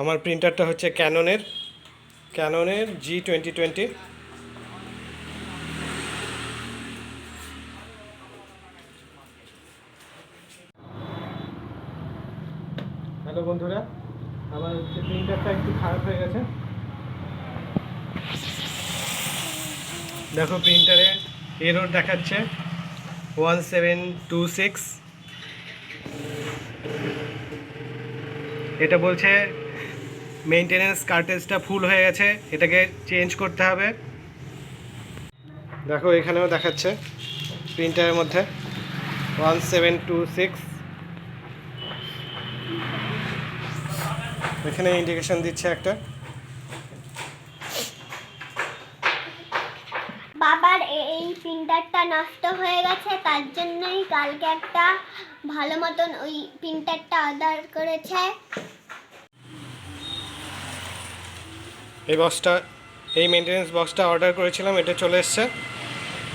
আমার প্রিন্টারটা হচ্ছে ক্যাননের G2020। Hello বন্ধুরা, আমার প্রিন্টারটা একটু খারাপ হয়ে গেছে। দেখো প্রিন্টারে এরর দেখাচ্ছে 1726। এটা বলছে মেইনটেনেন্স কার্ট্রিজটা ফুল হয়ে গেছে, এটাকে চেঞ্জ করতে হবে। দেখো এখানেও দেখাচ্ছে প্রিন্টারের মধ্যে 1726। এখানে ইন্ডিকেশন দিচ্ছে একটা। বাবার এই প্রিন্টারটা নষ্ট হয়ে গেছে, তার জন্যই কালকে একটা ভালো মতন ওই প্রিন্টারটা অর্ডার করেছে। এই মেইনটেনেন্স বক্সটা অর্ডার করেছিলাম, এটা চলে এসছে।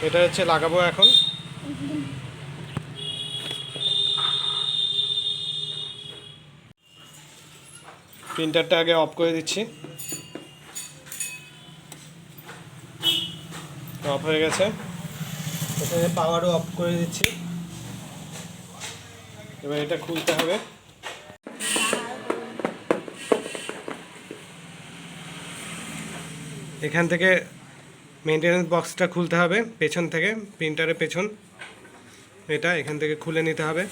এটা হচ্ছে লাগাবো এখন। প্রিন্টারটা আগে অফ করে দিচ্ছি। অফ হয়ে গেছে। এখানে পাওয়ারও অফ করে দিচ্ছি। এবার এটা খুলতে হবে। এখান থেকে মেইনটেনেন্স বক্সটা খুলতে হবে পেছন থেকে, প্রিন্টারের পেছন। এটা এখান থেকে খুলে নিতে হবে।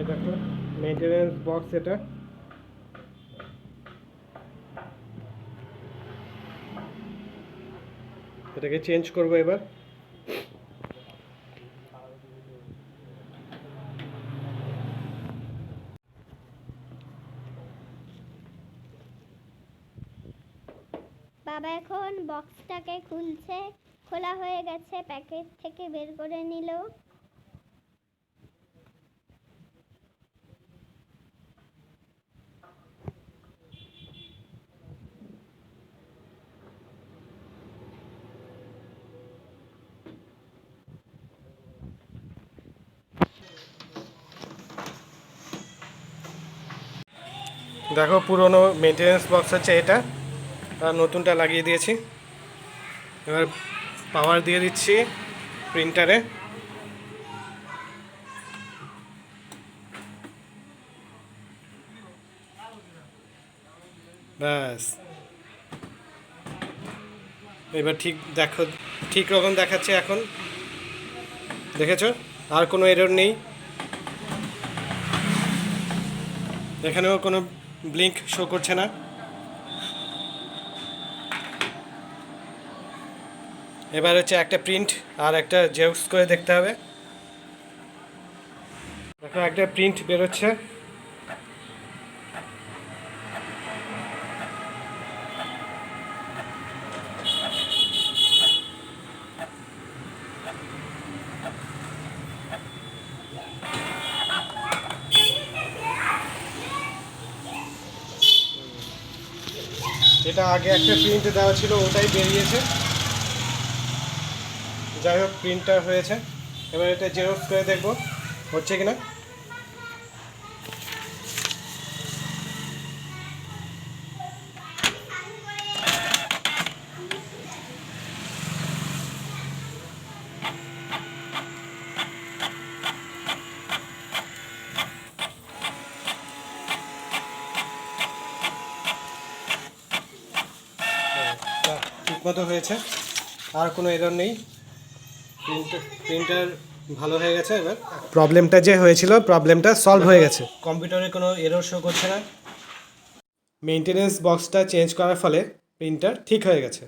দেখো মেইনটেনেন্স বক্স, এটা এটাকে চেঞ্জ করবো এবার। বাবা এখন বক্সটাকে খুলছে। খোলা হয়ে গেছে, প্যাকেট থেকে বের করে নিল। দেখো পুরনো মেইনটেনেন্স বক্স হচ্ছে এটা, আর নতুনটা লাগিয়ে দিয়েছি। এবার পাওয়ার দিয়ে দিচ্ছি প্রিন্টারে। ব্যাস, এবার ঠিক রকম দেখাচ্ছে এখন। দেখেছো, আর কোনো এরর নেই। এখানেও কোনো ব্লিঙ্ক শো করছে না। এবার হচ্ছে একটা প্রিন্ট আর একটা জেরক্স করে দেখতে হবে। দেখো একটা প্রিন্ট বেরোচ্ছে। এটা আগে একটা প্রিন্ট দেওয়া ছিল, ওটাই বেরিয়েছে। যাই হোক, প্রিন্টটা হয়েছে। এবার এটা জেরক্স করে দেখবো হচ্ছে কিনা। ঠিকমতো হয়েছে, আর কোনো এরর নেই। প্রিন্টার ভালো হয়ে গেছে। এবার প্রবলেমটা যে হয়েছিল, প্রবলেমটা সলভ হয়ে গেছে। কম্পিউটারে কোনো এরর শো করছে না। মেইনটেনেন্স বক্সটা চেঞ্জ করার ফলে প্রিন্টার ঠিক হয়ে গেছে।